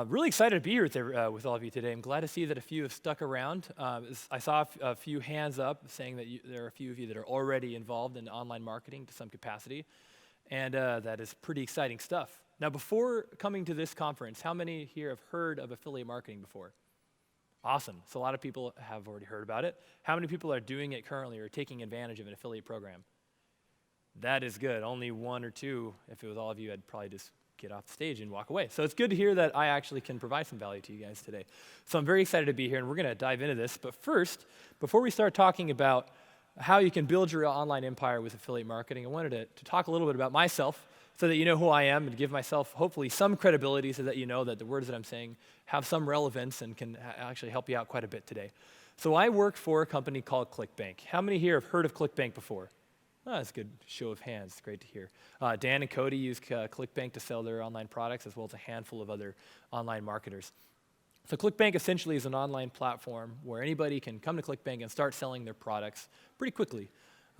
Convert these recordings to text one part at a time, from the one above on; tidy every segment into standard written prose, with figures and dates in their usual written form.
Really excited to be here with all of you today. I'm glad to see that a few have stuck around. I saw a few hands up saying that there are a few of you that are already involved in online marketing to some capacity, and that is pretty exciting stuff. Now, before coming to this conference, how many here have heard of affiliate marketing before? Awesome. So a lot of people have already heard about it. How many people are doing it currently or taking advantage of an affiliate program? That is good. Only one or two. If it was all of you, I'd probably just get off the stage and walk away. So it's good to hear that I actually can provide some value to you guys today. So I'm very excited to be here, and we're going to dive into this. But first, before we start talking about how you can build your online empire with affiliate marketing, I wanted to talk a little bit about myself so that you know who I am and give myself hopefully some credibility so that you know that the words that I'm saying have some relevance and can actually help you out quite a bit today. So I work for a company called Clickbank. How many here have heard of Clickbank before? Oh, that's a good show of hands. It's great to hear. Dan and Cody use Clickbank to sell their online products, as well as a handful of other online marketers. So Clickbank essentially is an online platform where anybody can come to Clickbank and start selling their products pretty quickly.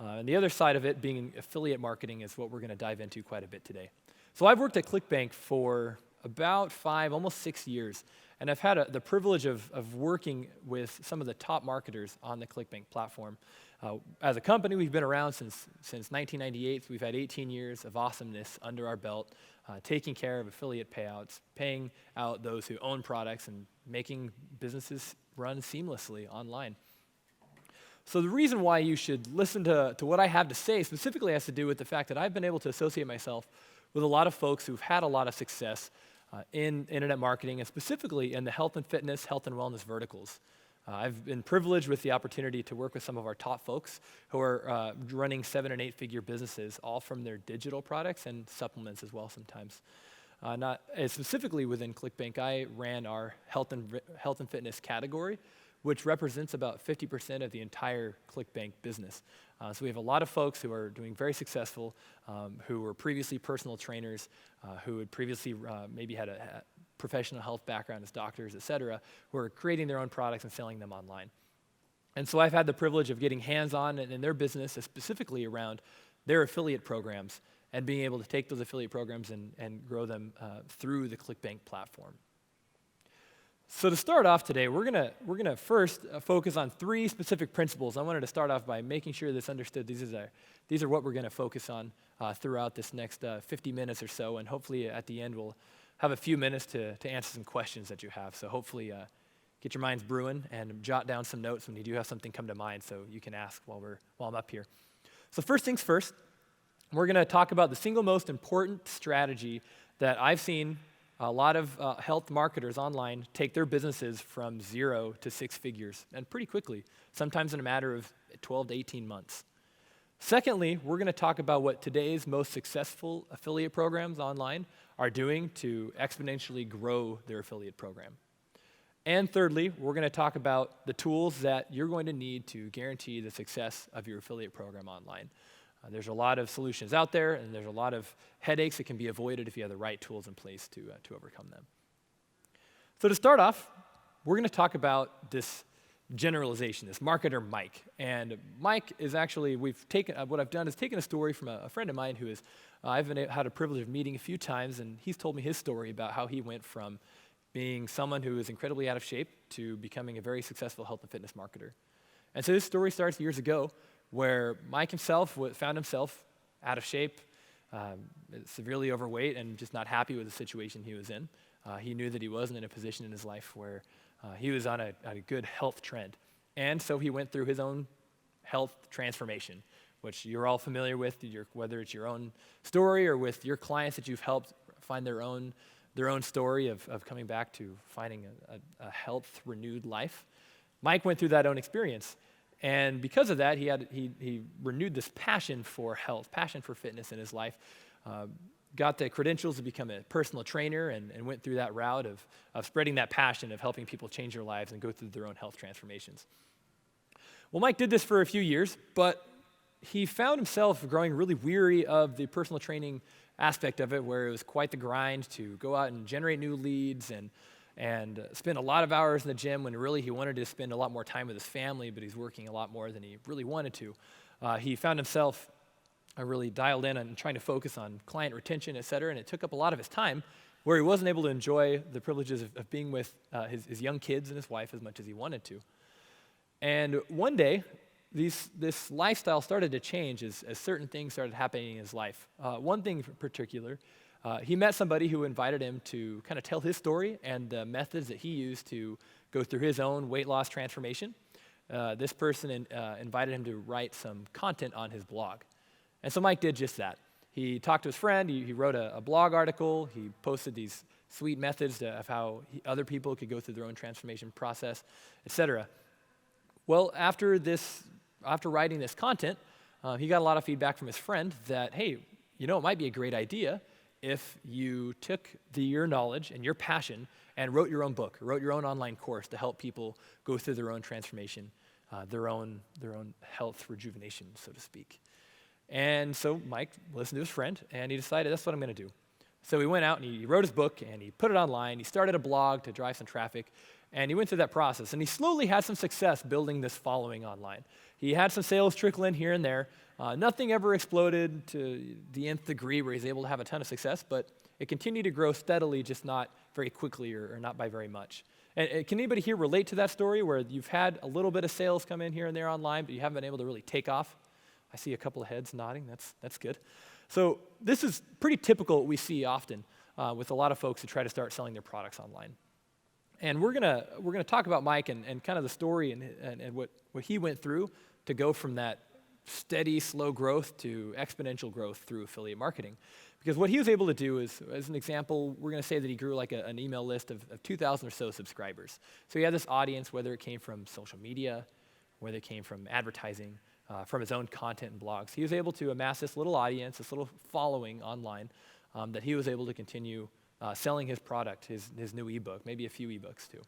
And the other side of it being affiliate marketing is what we're going to dive into quite a bit today. So I've worked at Clickbank for about 5, almost 6 years, and I've had the privilege of working with some of the top marketers on the Clickbank platform. As a company, we've been around since 1998. We've had 18 years of awesomeness under our belt, taking care of affiliate payouts, paying out those who own products, and making businesses run seamlessly online. So the reason why you should listen to what I have to say specifically has to do with the fact that I've been able to associate myself with a lot of folks who've had a lot of success in internet marketing, and specifically in the health and fitness, health and wellness verticals. I've been privileged with the opportunity to work with some of our top folks who are running 7- and 8-figure businesses, all from their digital products and supplements as well sometimes. Not specifically within Clickbank, I ran our health and fitness category, which represents about 50% of the entire Clickbank business. So we have a lot of folks who are doing very successful, who were previously personal trainers, who had previously maybe had a professional health background as doctors, et cetera, who are creating their own products and selling them online. And so I've had the privilege of getting hands-on in their business, specifically around their affiliate programs, and being able to take those affiliate programs and grow them through the Clickbank platform. So to start off today, we're gonna first focus on 3 specific principles. I wanted to start off by making sure this understood. These are what we're going to focus on throughout this next 50 minutes or so, and hopefully at the end we'll have a few minutes to answer some questions that you have. So hopefully get your minds brewing and jot down some notes when you do have something come to mind, so you can ask while I'm up here. So first things first, we're going to talk about the single most important strategy that I've seen a lot of health marketers online take their businesses from 0 to 6 figures, and pretty quickly, sometimes in a matter of 12 to 18 months. Secondly, we're going to talk about what today's most successful affiliate programs online are doing to exponentially grow their affiliate program. And thirdly, we're going to talk about the tools that you're going to need to guarantee the success of your affiliate program online. There's a lot of solutions out there, and there's a lot of headaches that can be avoided if you have the right tools in place to overcome them. So to start off, we're going to talk about this generalization, this marketer Mike. And Mike is actually, what I've done is taken a story from a friend of mine who is, I've had a privilege of meeting a few times, and he's told me his story about how he went from being someone who is incredibly out of shape to becoming a very successful health and fitness marketer. And so this story starts years ago, where Mike himself found himself out of shape, severely overweight, and just not happy with the situation he was in. He knew that he wasn't in a position in his life where he was on a good health trend. And so he went through his own health transformation, which you're all familiar with, whether it's your own story or with your clients that you've helped find their own story of coming back to finding a health-renewed life. Mike went through that own experience. And because of that, he renewed this passion for health, passion for fitness in his life, got the credentials to become a personal trainer, and went through that route of spreading that passion of helping people change their lives and go through their own health transformations. Well, Mike did this for a few years, but he found himself growing really weary of the personal training aspect of it, where it was quite the grind to go out and generate new leads and spend a lot of hours in the gym when really he wanted to spend a lot more time with his family, but he's working a lot more than he really wanted to. He found himself really dialed in and trying to focus on client retention, et cetera, and it took up a lot of his time. where he wasn't able to enjoy the privileges of being with his young kids and his wife as much as he wanted to. And one day, this lifestyle started to change as certain things started happening in his life. One thing in particular, he met somebody who invited him to kind of tell his story and the methods that he used to go through his own weight loss transformation. This person invited him to write some content on his blog. And so Mike did just that. He talked to his friend, he wrote a blog article, he posted these sweet methods of how other people could go through their own transformation process, etc. Well, after writing this content, he got a lot of feedback from his friend that, hey, it might be a great idea if you took your knowledge and your passion and wrote your own book, wrote your own online course to help people go through their own transformation, their own health rejuvenation, so to speak. And so Mike listened to his friend, and he decided that's what I'm going to do. So he went out and he wrote his book, and he put it online. He started a blog to drive some traffic, and he went through that process. And he slowly had some success building this following online. He had some sales trickle in here and there. Nothing ever exploded to the nth degree where he's able to have a ton of success, but it continued to grow steadily, just not very quickly or not by very much. And can anybody here relate to that story where you've had a little bit of sales come in here and there online, but you haven't been able to really take off? I see a couple of heads nodding. That's good. So this is pretty typical what we see often with a lot of folks who try to start selling their products online. And we're gonna talk about Mike and kind of the story and what he went through to go from that steady, slow growth to exponential growth through affiliate marketing. Because what he was able to do is, as an example, we're going to say that he grew like an email list of 2,000 or so subscribers. So he had this audience, whether it came from social media, whether it came from advertising, from his own content and blogs. He was able to amass this little audience, this little following online that he was able to continue selling his product, his new ebook, maybe a few ebooks too.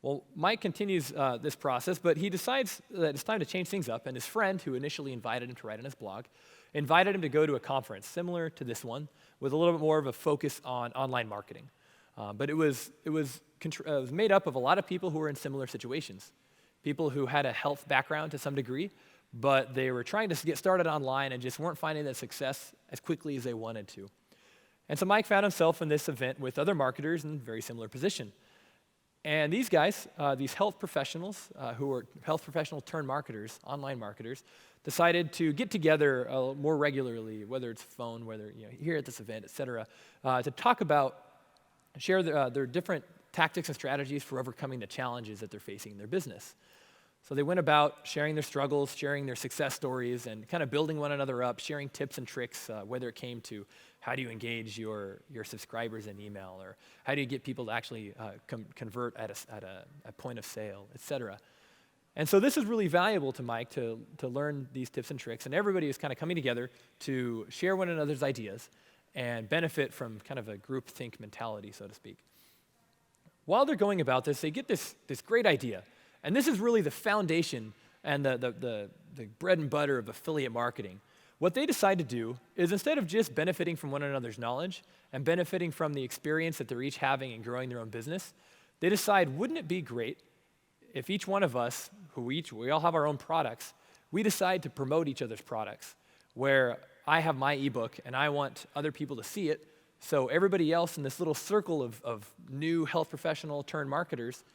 Well, Mike continues this process, but he decides that it's time to change things up, and his friend, who initially invited him to write on his blog, invited him to go to a conference similar to this one with a little bit more of a focus on online marketing. But it was made up of a lot of people who were in similar situations. People who had a health background to some degree, but they were trying to get started online and just weren't finding the success as quickly as they wanted to. And so Mike found himself in this event with other marketers in a very similar position. And these guys, these health professionals, who were health professional turned marketers, online marketers, decided to get together more regularly, whether it's phone, whether here at this event, et cetera, to talk about, share their different tactics and strategies for overcoming the challenges that they're facing in their business. So they went about sharing their struggles, sharing their success stories, and kind of building one another up, sharing tips and tricks, whether it came to how do you engage your subscribers in email, or how do you get people to actually convert at a point of sale, et cetera. And so this is really valuable to Mike to learn these tips and tricks, and everybody is kind of coming together to share one another's ideas and benefit from kind of a groupthink mentality, so to speak. While they're going about this, they get this great idea. And this is really the foundation and the bread and butter of affiliate marketing. What they decide to do is, instead of just benefiting from one another's knowledge and benefiting from the experience that they're each having in growing their own business, they decide, wouldn't it be great if each one of us, we all have our own products, we decide to promote each other's products, where I have my ebook and I want other people to see it, so everybody else in this little circle of new health professional turned marketers,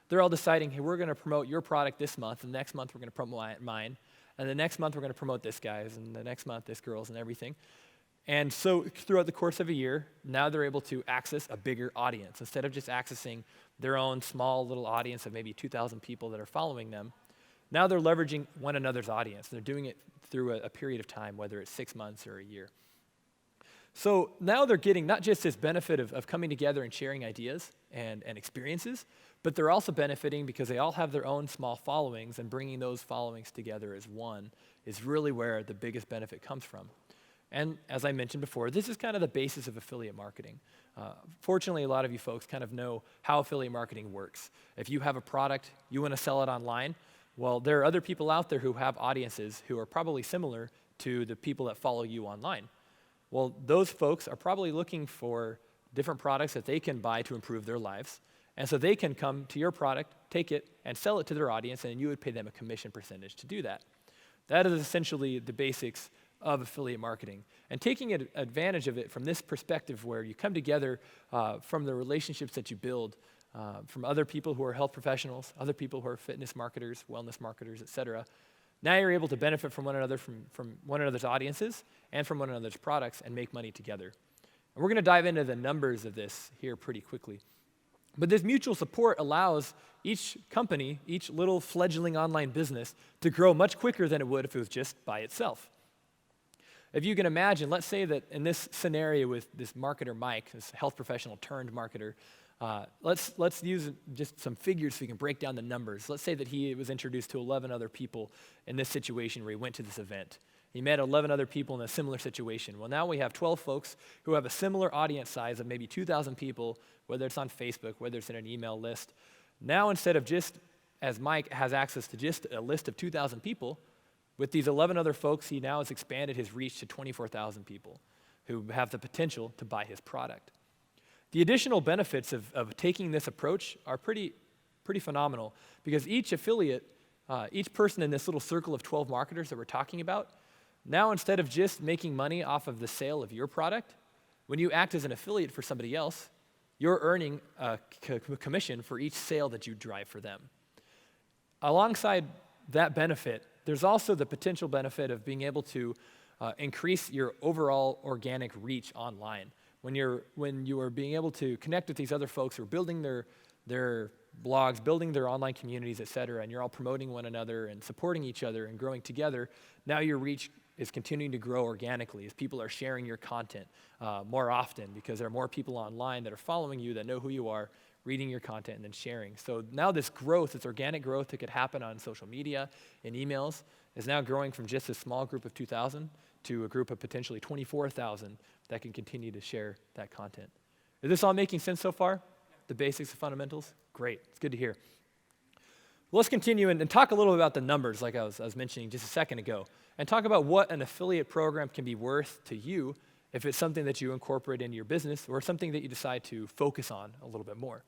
they're all deciding, hey, we're going to promote your product this month, and the next month we're going to promote mine, and the next month we're going to promote this guy's, and the next month this girl's, and everything. And so throughout the course of a year, now they're able to access a bigger audience. Instead of just accessing their own small little audience of maybe 2,000 people that are following them, now they're leveraging one another's audience. They're doing it through a period of time, whether it's 6 months or a year. So now they're getting not just this benefit of coming together and sharing ideas and experiences, but they're also benefiting because they all have their own small followings, and bringing those followings together as one is really where the biggest benefit comes from. And as I mentioned before, this is kind of the basis of affiliate marketing. Fortunately, a lot of you folks kind of know how affiliate marketing works. If you have a product, you want to sell it online, well, there are other people out there who have audiences who are probably similar to the people that follow you online. Well, those folks are probably looking for different products that they can buy to improve their lives. And so they can come to your product, take it, and sell it to their audience, and you would pay them a commission percentage to do that. That is essentially the basics of affiliate marketing and taking advantage of it from this perspective where you come together from the relationships that you build from other people who are health professionals, other people who are fitness marketers, wellness marketers, etc. Now you're able to benefit from one another, from one another's audiences and from one another's products and make money together. And we're going to dive into the numbers of this here pretty quickly. But this mutual support allows each company, each little fledgling online business, to grow much quicker than it would if it was just by itself. If you can imagine, let's say that in this scenario with this marketer Mike, this health professional turned marketer, let's use just some figures so we can break down the numbers. Let's say that he was introduced to 11 other people in this situation where he went to this event. He met 11 other people in a similar situation. Well, now we have 12 folks who have a similar audience size of maybe 2,000 people, whether it's on Facebook, whether it's in an email list. Now, instead of just, as Mike has access to just a list of 2,000 people, with these 11 other folks, he now has expanded his reach to 24,000 people who have the potential to buy his product. The additional benefits of taking this approach are pretty phenomenal because each affiliate, each person in this little circle of 12 marketers that we're talking about, now instead of just making money off of the sale of your product, when you act as an affiliate for somebody else, you're earning a commission for each sale that you drive for them. Alongside that benefit, there's also the potential benefit of being able to increase your overall organic reach online. When you are being able to connect with these other folks who are building their blogs, building their online communities, et cetera, and you're all promoting one another and supporting each other and growing together, now your reach is continuing to grow organically as people are sharing your content more often because there are more people online that are following you, that know who you are, reading your content, and then sharing. So now this growth, this organic growth that could happen on social media and emails is now growing from just a small group of 2,000 to a group of potentially 24,000 that can continue to share that content. Is this all making sense so far? The basics, the fundamentals? Great, it's good to hear. Well, let's continue and talk a little about the numbers like I was mentioning just a second ago, and talk about what an affiliate program can be worth to you if it's something that you incorporate into your business or something that you decide to focus on a little bit more.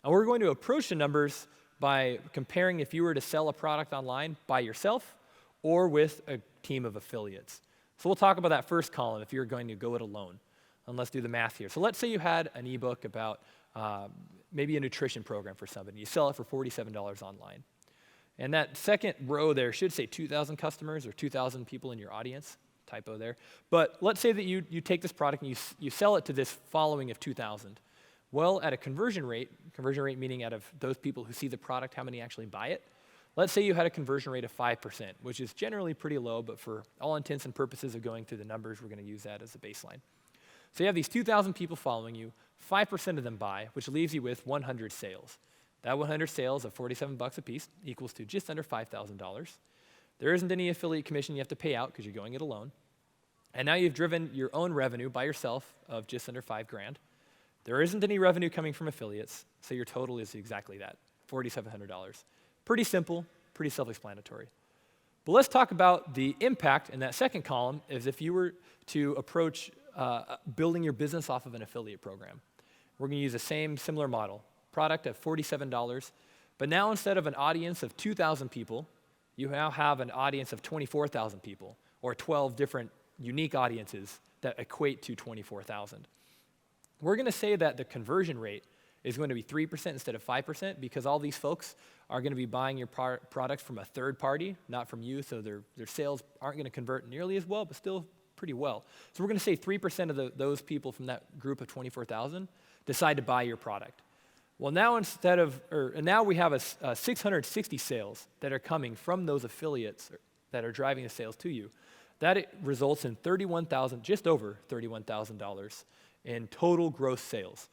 And we're going to approach the numbers by comparing if you were to sell a product online by yourself or with a team of affiliates. So we'll talk about that first column if you're going to go it alone. And let's do the math here. So let's say you had an ebook about maybe a nutrition program for somebody. You sell it for $47 online. And that second row there should say 2,000 customers or 2,000 people in your audience. Typo there. But let's say that you take this product and you sell it to this following of 2,000. Well, at a conversion rate meaning out of those people who see the product, how many actually buy it, let's say you had a conversion rate of 5%, which is generally pretty low, but for all intents and purposes of going through the numbers, we're going to use that as a baseline. So you have these 2,000 people following you, 5% of them buy, which leaves you with 100 sales. That 100 sales of $47 a piece equals to just under $5,000. There isn't any affiliate commission you have to pay out because you're going it alone. And now you've driven your own revenue by yourself of just under $5,000. There isn't any revenue coming from affiliates, so your total is exactly that, $4,700. Pretty simple, pretty self-explanatory. But let's talk about the impact in that second column as if you were to approach building your business off of an affiliate program. We're going to use the same similar model, product at $47, but now instead of an audience of 2,000 people, you now have an audience of 24,000 people, or 12 different unique audiences that equate to 24,000. We're going to say that the conversion rate is going to be 3% instead of 5% because all these folks are going to be buying your products from a third party, not from you, so their sales aren't going to convert nearly as well, but still pretty well. So we're going to say 3% of those people from that group of 24,000 decide to buy your product. Well, now now we have a 660 sales that are coming from those affiliates that are driving the sales to you. That results in just over $31,000 in total gross sales.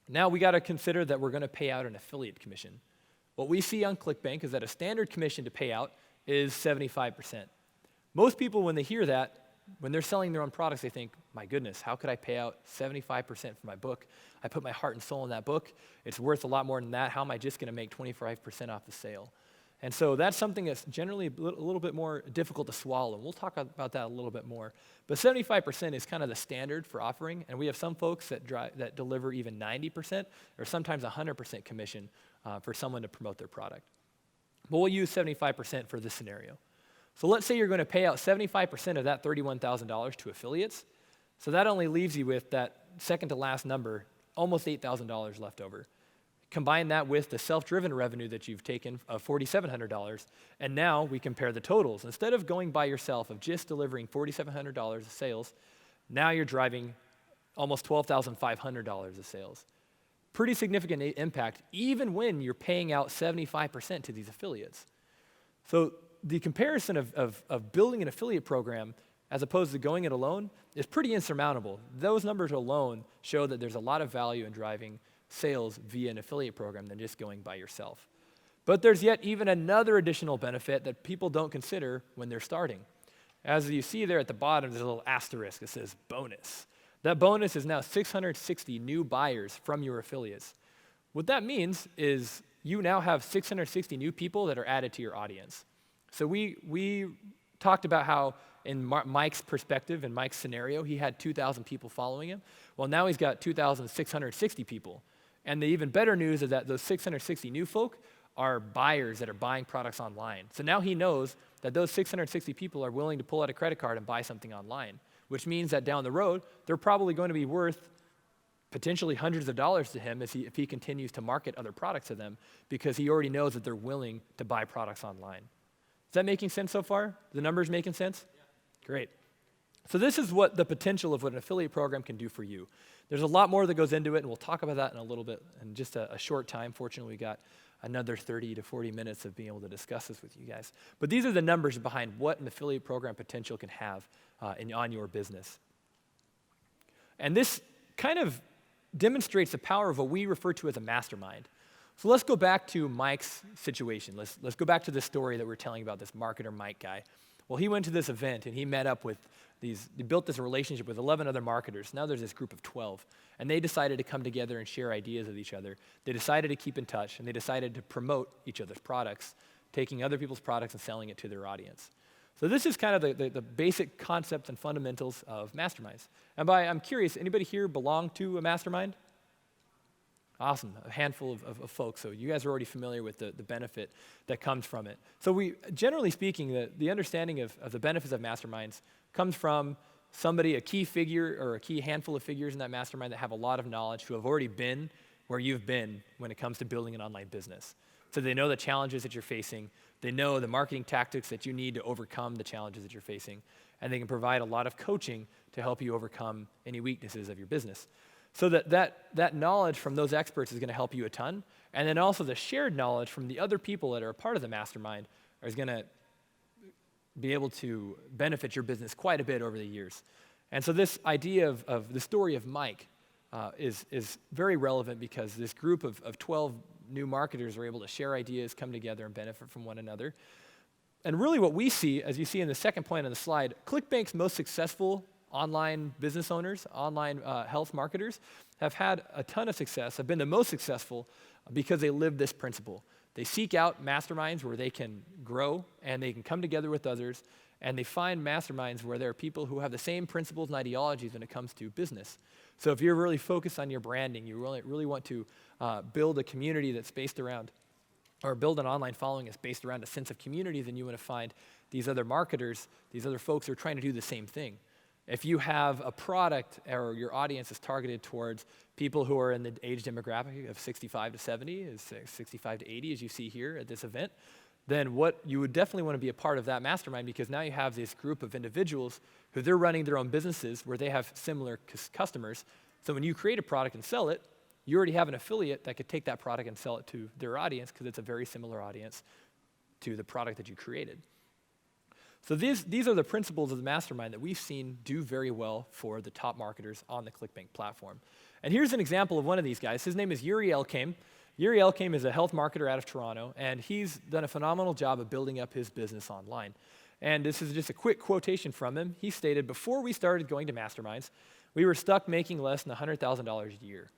Now we got to consider that we're going to pay out an affiliate commission. What we see on Clickbank is that a standard commission to pay out is 75%. Most people, when they hear that, when they're selling their own products, they think, my goodness, how could I pay out 75% for my book? I put my heart and soul in that book. It's worth a lot more than that. How am I just going to make 25% off the sale? And so that's something that's generally a little bit more difficult to swallow. We'll talk about that a little bit more. But 75% is kind of the standard for offering, and we have some folks that deliver even 90% or sometimes 100% commission for someone to promote their product. But we'll use 75% for this scenario. So let's say you're going to pay out 75% of that $31,000 to affiliates. So that only leaves you with that second to last number, almost $8,000 left over. Combine that with the self-driven revenue that you've taken of $4,700, and now we compare the totals. Instead of going by yourself of just delivering $4,700 of sales, now you're driving almost $12,500 of sales. Pretty significant impact, even when you're paying out 75% to these affiliates. So the comparison of building an affiliate program as opposed to going it alone is pretty insurmountable. Those numbers alone show that there's a lot of value in driving sales via an affiliate program than just going by yourself. But there's yet even another additional benefit that people don't consider when they're starting. As you see there at the bottom, there's a little asterisk that says bonus. That bonus is now 660 new buyers from your affiliates. What that means is you now have 660 new people that are added to your audience. So we talked about how in Mike's perspective, in Mike's scenario, he had 2,000 people following him. Well, now he's got 2,660 people. And the even better news is that those 660 new folk are buyers that are buying products online. So now he knows that those 660 people are willing to pull out a credit card and buy something online, which means that down the road, they're probably going to be worth potentially hundreds of dollars to him if he continues to market other products to them, because he already knows that they're willing to buy products online. Is that making sense so far? The numbers making sense? Yeah. Great. So this is what the potential of what an affiliate program can do for you. There's a lot more that goes into it, and we'll talk about that in a little bit in just a short time. Fortunately, we got another 30 to 40 minutes of being able to discuss this with you guys. But these are the numbers behind what an affiliate program potential can have on your business. And this kind of demonstrates the power of what we refer to as a mastermind. So let's go back to Mike's situation. Let's go back to the story that we're telling about this marketer Mike guy. Well, he went to this event and he met up with he built this relationship with 11 other marketers. Now there's this group of 12. And they decided to come together and share ideas with each other. They decided to keep in touch, and they decided to promote each other's products, taking other people's products and selling it to their audience. So this is kind of the basic concepts and fundamentals of masterminds. And I'm curious, anybody here belong to a mastermind? Awesome, a handful of folks. So you guys are already familiar with the benefit that comes from it. So generally speaking, the understanding of the benefits of masterminds comes from somebody, a key figure or a key handful of figures in that mastermind that have a lot of knowledge, who have already been where you've been when it comes to building an online business. So they know the challenges that you're facing. They know the marketing tactics that you need to overcome the challenges that you're facing. And they can provide a lot of coaching to help you overcome any weaknesses of your business. So that knowledge from those experts is going to help you a ton. And then also the shared knowledge from the other people that are a part of the mastermind is going to be able to benefit your business quite a bit over the years. And so this idea of the story of Mike is very relevant, because this group of 12 new marketers are able to share ideas, come together, and benefit from one another. And really what we see, as you see in the second point on the slide, Clickbank's most successful online business owners, online health marketers, have had a ton of success, have been the most successful because they live this principle. They seek out masterminds where they can grow and they can come together with others, and they find masterminds where there are people who have the same principles and ideologies when it comes to business. So if you're really focused on your branding, you really want to build a community that's based around, or build an online following that's based around a sense of community, then you want to find these other marketers, these other folks who are trying to do the same thing. If you have a product or your audience is targeted towards people who are in the age demographic of 65 to 70, 65 to 80, as you see here at this event, then what you would definitely want to be a part of that mastermind, because now you have this group of individuals who they're running their own businesses where they have similar customers. So when you create a product and sell it, you already have an affiliate that could take that product and sell it to their audience, because it's a very similar audience to the product that you created. So these are the principles of the mastermind that we've seen do very well for the top marketers on the Clickbank platform. And here's an example of one of these guys. His name is Yuri Elkaim. Yuri Elkaim is a health marketer out of Toronto, and he's done a phenomenal job of building up his business online. And this is just a quick quotation from him. He stated, "Before we started going to masterminds, we were stuck making less than $100,000 a year.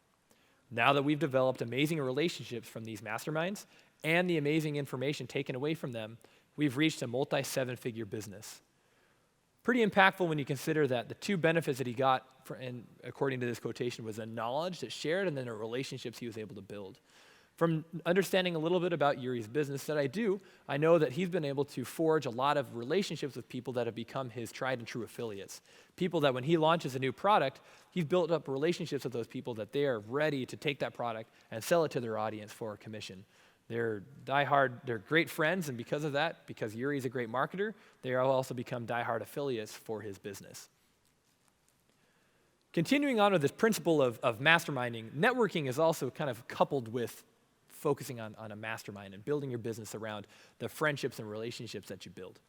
Now that we've developed amazing relationships from these masterminds and the amazing information taken away from them, we've reached a multi-seven-figure business." Pretty impactful when you consider that the two benefits that he got, and according to this quotation, was the knowledge that's shared and then the relationships he was able to build. From understanding a little bit about Yuri's business that I do, I know that he's been able to forge a lot of relationships with people that have become his tried and true affiliates. People that when he launches a new product, he's built up relationships with those people that they are ready to take that product and sell it to their audience for a commission. They're they're great friends, and because of that, because Yuri's a great marketer, they will also become diehard affiliates for his business. Continuing on with this principle of masterminding, networking is also kind of coupled with focusing on a mastermind and building your business around the friendships and relationships that you build.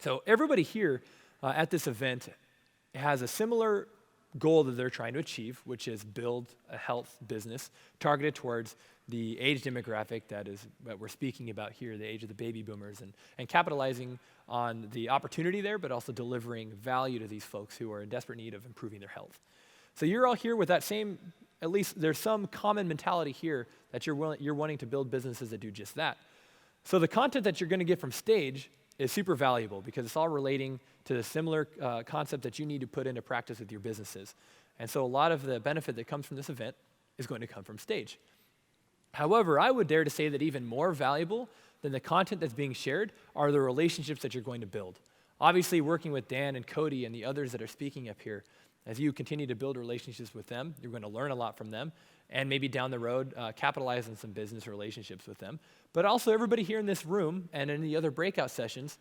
So everybody here at this event has a similar goal that they're trying to achieve, which is build a health business targeted towards the age demographic that we're speaking about here, the age of the baby boomers, and capitalizing on the opportunity there, but also delivering value to these folks who are in desperate need of improving their health. So you're all here with that same, at least there's some common mentality here that you're wanting to build businesses that do just that. So the content that you're going to get from stage is super valuable because it's all relating to the similar concept that you need to put into practice with your businesses. And so a lot of the benefit that comes from this event is going to come from stage. However, I would dare to say that even more valuable than the content that's being shared are the relationships that you're going to build. Obviously, working with Dan and Cody and the others that are speaking up here, as you continue to build relationships with them, you're going to learn a lot from them, and maybe down the road, capitalize on some business relationships with them. But also everybody here in this room and in the other breakout sessions,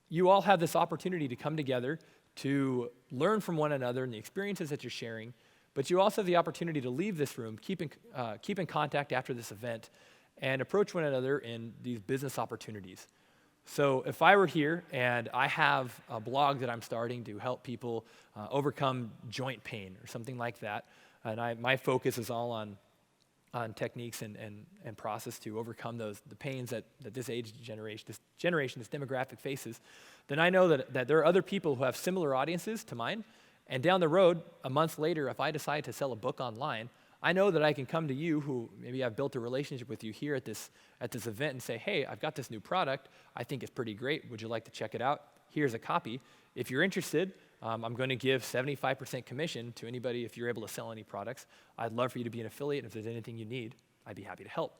you all have this opportunity to come together to learn from one another and the experiences that you're sharing, but you also have the opportunity to leave this room, keep in contact after this event, and approach one another in these business opportunities. So if I were here and I have a blog that I'm starting to help people overcome joint pain or something like that, and my focus is all on techniques and process to overcome the pains that this generation, this demographic faces, then I know that there are other people who have similar audiences to mine, and down the road, a month later, if I decide to sell a book online, I know that I can come to you who maybe I've built a relationship with you here at this event and say, hey, I've got this new product. I think it's pretty great. Would you like to check it out? Here's a copy. If you're interested, I'm going to give 75% commission to anybody if you're able to sell any products. I'd love for you to be an affiliate, and if there's anything you need, I'd be happy to help.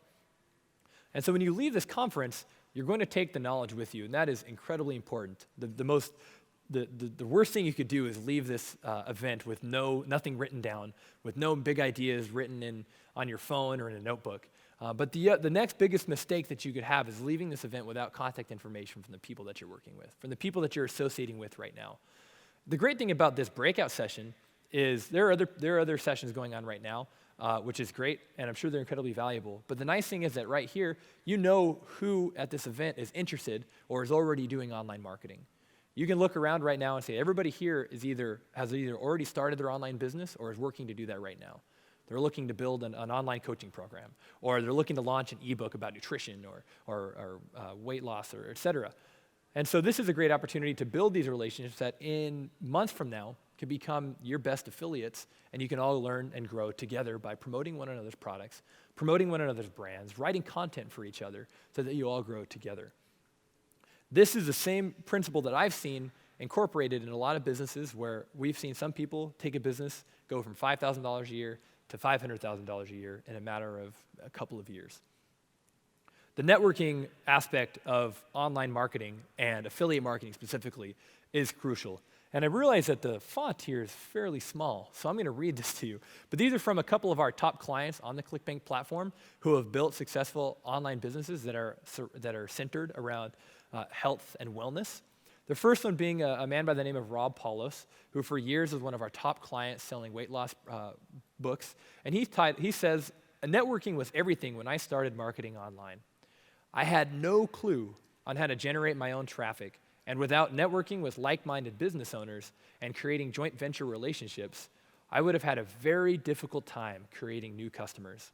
And so when you leave this conference, you're going to take the knowledge with you, and that is incredibly important. The worst thing you could do is leave this event with nothing written down, with no big ideas written on your phone or in a notebook. But the next biggest mistake that you could have is leaving this event without contact information from the people that you're working with, from the people that you're associating with right now. The great thing about this breakout session is there are other sessions going on right now, which is great, and I'm sure they're incredibly valuable. But the nice thing is that right here, you know who at this event is interested or is already doing online marketing. You can look around right now and say everybody here has either already started their online business or is working to do that right now. They're looking to build an online coaching program, or they're looking to launch an ebook about nutrition or weight loss, or et cetera. And so this is a great opportunity to build these relationships that in months from now can become your best affiliates, and you can all learn and grow together by promoting one another's products, promoting one another's brands, writing content for each other so that you all grow together. This is the same principle that I've seen incorporated in a lot of businesses where we've seen some people take a business, go from $5,000 a year to $500,000 a year in a matter of a couple of years. The networking aspect of online marketing and affiliate marketing specifically is crucial. And I realize that the font here is fairly small, so I'm going to read this to you. But these are from a couple of our top clients on the Clickbank platform who have built successful online businesses that are centered around health and wellness. The first one being a man by the name of Rob Paulos, who for years was one of our top clients selling weight loss books. And he says, networking was everything when I started marketing online. I had no clue on how to generate my own traffic, and without networking with like-minded business owners and creating joint venture relationships, I would have had a very difficult time creating new customers.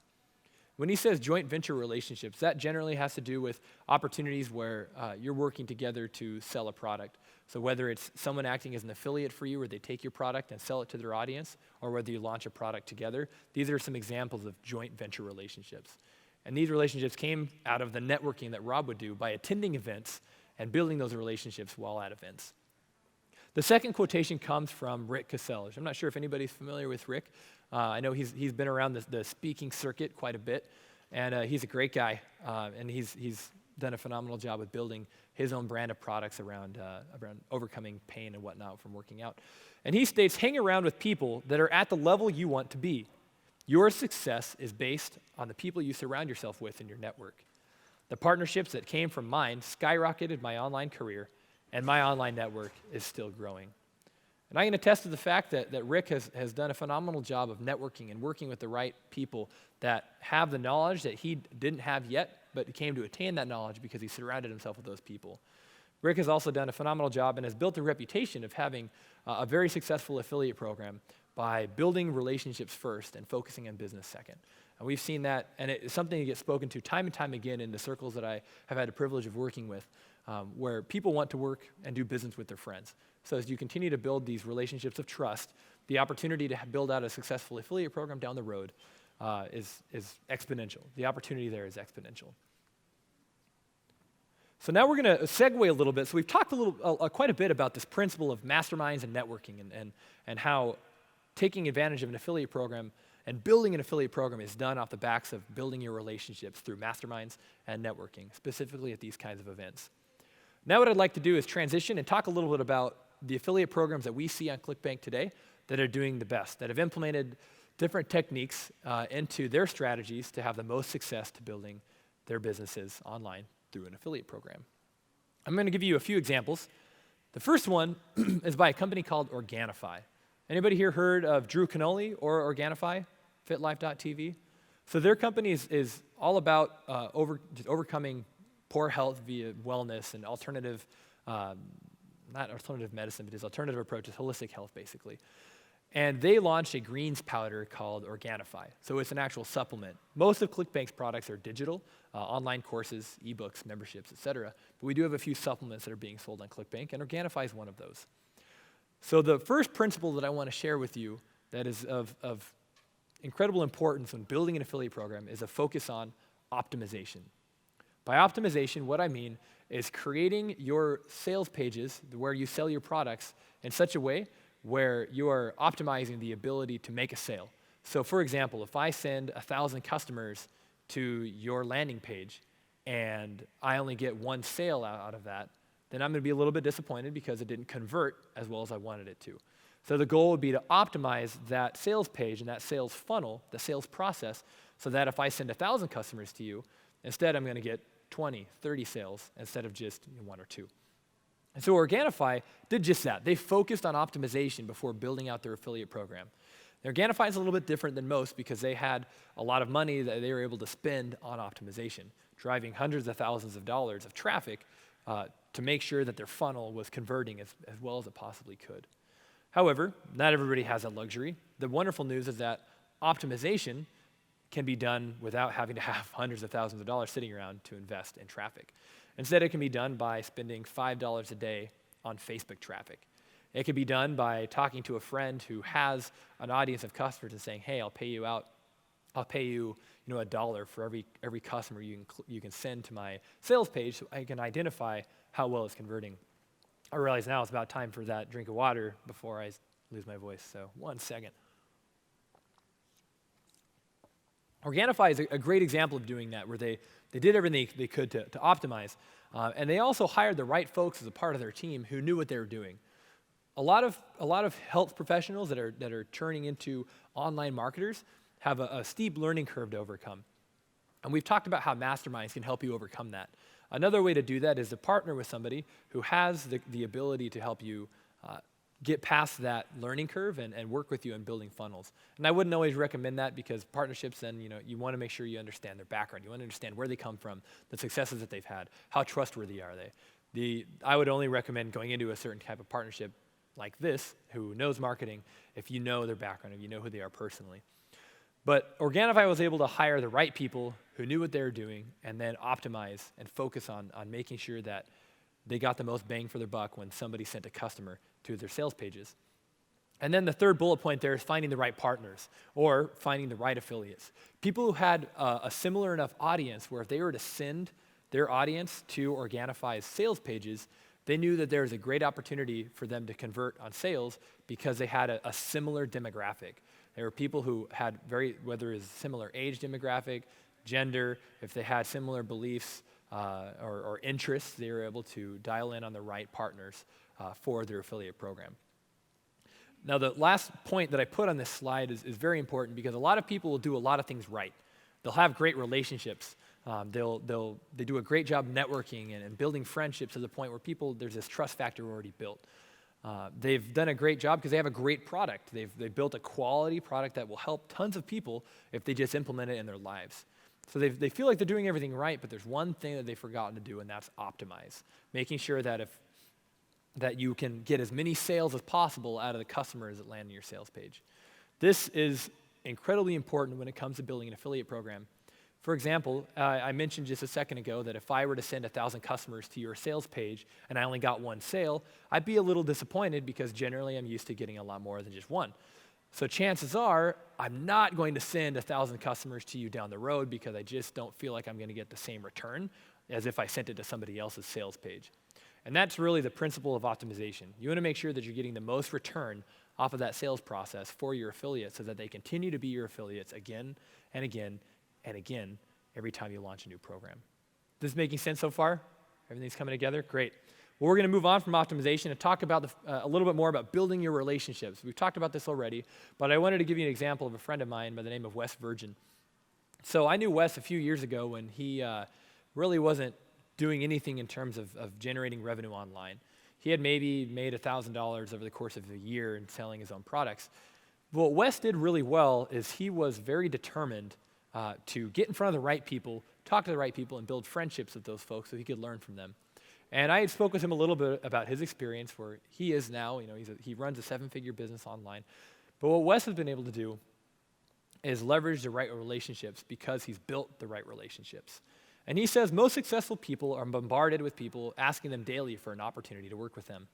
When he says joint venture relationships, that generally has to do with opportunities where you're working together to sell a product. So whether it's someone acting as an affiliate for you where they take your product and sell it to their audience, or whether you launch a product together, these are some examples of joint venture relationships. And these relationships came out of the networking that Rob would do by attending events and building those relationships while at events. The second quotation comes from Rick Cassell. I'm not sure if anybody's familiar with Rick. I know he's been around the speaking circuit quite a bit. And he's a great guy, and he's done a phenomenal job with building his own brand of products around overcoming pain and whatnot from working out. And he states, hang around with people that are at the level you want to be. Your success is based on the people you surround yourself with in your network. The partnerships that came from mine skyrocketed my online career, and my online network is still growing. And I can attest to the fact that Rick has done a phenomenal job of networking and working with the right people that have the knowledge that he didn't have yet, but he came to attain that knowledge because he surrounded himself with those people. Rick has also done a phenomenal job and has built a reputation of having a very successful affiliate program by building relationships first and focusing on business second. And we've seen that, and it's something that gets spoken to time and time again in the circles that I have had the privilege of working with, where people want to work and do business with their friends. So as you continue to build these relationships of trust, the opportunity to build out a successful affiliate program down the road is exponential. The opportunity there is exponential. So now we're going to segue a little bit. So we've talked quite a bit about this principle of masterminds and networking and how taking advantage of an affiliate program and building an affiliate program is done off the backs of building your relationships through masterminds and networking, specifically at these kinds of events. Now what I'd like to do is transition and talk a little bit about the affiliate programs that we see on Clickbank today that are doing the best, that have implemented different techniques into their strategies to have the most success to building their businesses online through an affiliate program. I'm going to give you a few examples. The first one is by a company called Organifi. Anybody here heard of Drew Canoli or Organifi, FitLife.tv? So their company is all about overcoming poor health via wellness and alternative, not alternative medicine, but his alternative approaches, holistic health basically. And they launched a greens powder called Organifi. So it's an actual supplement. Most of Clickbank's products are digital, online courses, ebooks, memberships, etc. But we do have a few supplements that are being sold on Clickbank, and Organifi is one of those. So the first principle that I want to share with you that is of incredible importance when building an affiliate program is a focus on optimization. By optimization, what I mean is creating your sales pages where you sell your products in such a way where you are optimizing the ability to make a sale. So for example, if I send 1,000 customers to your landing page and I only get one sale out of that, then I'm going to be a little bit disappointed because it didn't convert as well as I wanted it to. So the goal would be to optimize that sales page and that sales funnel, the sales process, so that if I send 1,000 customers to you, instead I'm going to get 20, 30 sales instead of just one or two. And so Organifi did just that. They focused on optimization before building out their affiliate program. Now, Organifi is a little bit different than most because they had a lot of money that they were able to spend on optimization, driving hundreds of thousands of dollars of traffic to make sure that their funnel was converting as well as it possibly could. However, not everybody has that luxury. The wonderful news is that optimization can be done without having to have hundreds of thousands of dollars sitting around to invest in traffic. Instead, it can be done by spending $5 a day on Facebook traffic. It can be done by talking to a friend who has an audience of customers and saying, hey, I'll pay you $1 for every customer you can send to my sales page so I can identify how well it's converting. I realize now it's about time for that drink of water before I lose my voice, so 1 second. Organifi is a great example of doing that, where they did everything they could to optimize, and they also hired the right folks as a part of their team who knew what they were doing. A lot of health professionals that are turning into online marketers have a steep learning curve to overcome, and we've talked about how masterminds can help you overcome that. Another way to do that is to partner with somebody who has the ability to help you get past that learning curve and work with you in building funnels. And I wouldn't always recommend that because partnerships, then you want to make sure you understand their background. You want to understand where they come from, the successes that they've had, how trustworthy are they. I would only recommend going into a certain type of partnership like this, who knows marketing, if you know their background, if you know who they are personally. But Organifi was able to hire the right people who knew what they were doing and then optimize and focus on making sure that they got the most bang for their buck when somebody sent a customer to their sales pages. And then the third bullet point there is finding the right partners or finding the right affiliates. People who had a similar enough audience where if they were to send their audience to Organifi's sales pages, they knew that there was a great opportunity for them to convert on sales because they had a similar demographic. There were people who had whether it's similar age demographic, gender, if they had similar beliefs or interests, they were able to dial in on the right partners for their affiliate program. Now, the last point that I put on this slide is very important because a lot of people will do a lot of things right. They'll have great relationships. They do a great job networking and building friendships to the point where there's this trust factor already built. They've done a great job because they have a great product. They've built a quality product that will help tons of people if they just implement it in their lives. So they feel like they're doing everything right, but there's one thing that they've forgotten to do, and that's optimize. Making sure that you can get as many sales as possible out of the customers that land on your sales page. This is incredibly important when it comes to building an affiliate program. For example, I mentioned just a second ago that if I were to send 1,000 customers to your sales page and I only got one sale, I'd be a little disappointed because generally I'm used to getting a lot more than just one. So chances are I'm not going to send 1,000 customers to you down the road because I just don't feel like I'm going to get the same return as if I sent it to somebody else's sales page. And that's really the principle of optimization. You want to make sure that you're getting the most return off of that sales process for your affiliates so that they continue to be your affiliates again and again and again every time you launch a new program. This is making sense so far? Everything's coming together? Great. Well, we're going to move on from optimization and talk about a little bit more about building your relationships. We've talked about this already, but I wanted to give you an example of a friend of mine by the name of Wes Virgin. So I knew Wes a few years ago when he really wasn't doing anything in terms of generating revenue online. He had maybe made $1,000 over the course of a year in selling his own products. But what Wes did really well is he was very determined to get in front of the right people, talk to the right people, and build friendships with those folks so he could learn from them. And I had spoke with him a little bit about his experience where he is now. He runs a 7-figure business online. But what Wes has been able to do is leverage the right relationships because he's built the right relationships. And he says most successful people are bombarded with people asking them daily for an opportunity to work with them.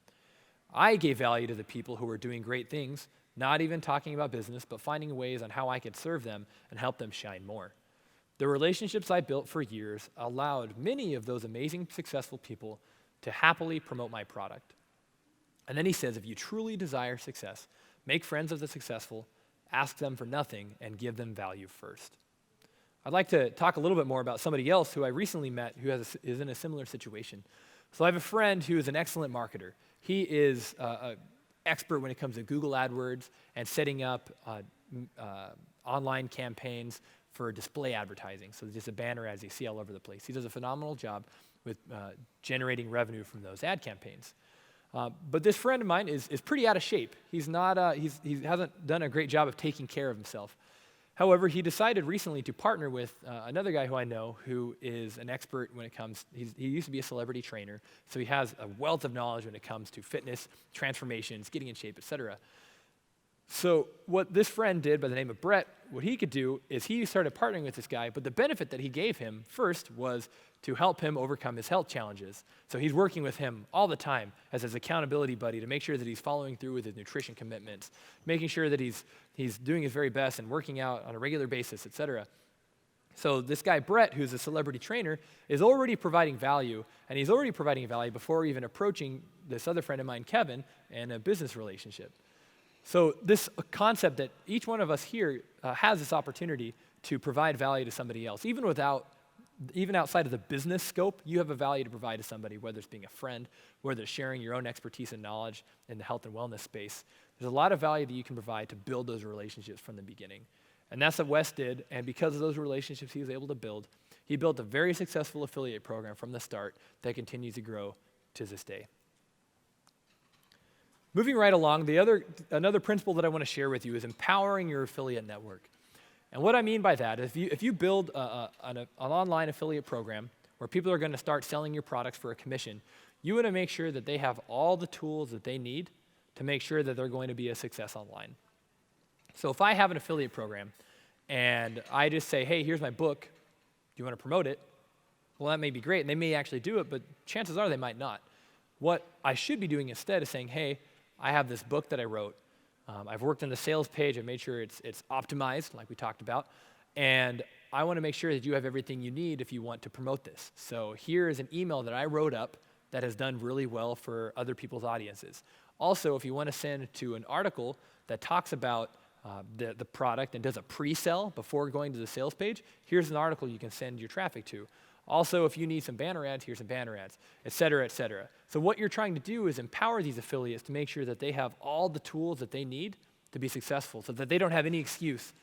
I gave value to the people who were doing great things, not even talking about business, but finding ways on how I could serve them and help them shine more. The relationships I built for years allowed many of those amazing, successful people to happily promote my product. And then he says, if you truly desire success, make friends of the successful, ask them for nothing, and give them value first. I'd like to talk a little bit more about somebody else who I recently met who is in a similar situation. So I have a friend who is an excellent marketer. He is an expert when it comes to Google AdWords and setting up online campaigns for display advertising. So just a banner ads you see all over the place. He does a phenomenal job with generating revenue from those ad campaigns. But this friend of mine is pretty out of shape. He hasn't done a great job of taking care of himself. However, he decided recently to partner with another guy who I know who is an expert when it comes, he used to be a celebrity trainer, so he has a wealth of knowledge when it comes to fitness, transformations, getting in shape, etc. So what this friend did by the name of Brett, what he could do is he started partnering with this guy, but the benefit that he gave him first was to help him overcome his health challenges. So he's working with him all the time as his accountability buddy to make sure that he's following through with his nutrition commitments, making sure that he's doing his very best and working out on a regular basis, etc. So this guy, Brett, who's a celebrity trainer, is already providing value, and he's already providing value before even approaching this other friend of mine, Kevin, and a business relationship. So this concept that each one of us here has this opportunity to provide value to somebody else, even outside of the business scope, you have a value to provide to somebody, whether it's being a friend, whether it's sharing your own expertise and knowledge in the health and wellness space. There's a lot of value that you can provide to build those relationships from the beginning. And that's what Wes did, and because of those relationships he was able to build, he built a very successful affiliate program from the start that continues to grow to this day. Moving right along, another principle that I want to share with you is empowering your affiliate network. And what I mean by that is if you build an online affiliate program where people are going to start selling your products for a commission, you want to make sure that they have all the tools that they need to make sure that they're going to be a success online. So if I have an affiliate program and I just say, hey, here's my book, do you want to promote it? Well, that may be great, and they may actually do it, but chances are they might not. What I should be doing instead is saying, hey, I have this book that I wrote. I've worked on the sales page. I've made sure it's optimized, like we talked about. And I want to make sure that you have everything you need if you want to promote this. So here is an email that I wrote up that has done really well for other people's audiences. Also, if you want to send to an article that talks about the product and does a pre-sell before going to the sales page, here's an article you can send your traffic to. Also, if you need some banner ads, here's some banner ads, et cetera, et cetera. So what you're trying to do is empower these affiliates to make sure that they have all the tools that they need to be successful so that they don't have any excuse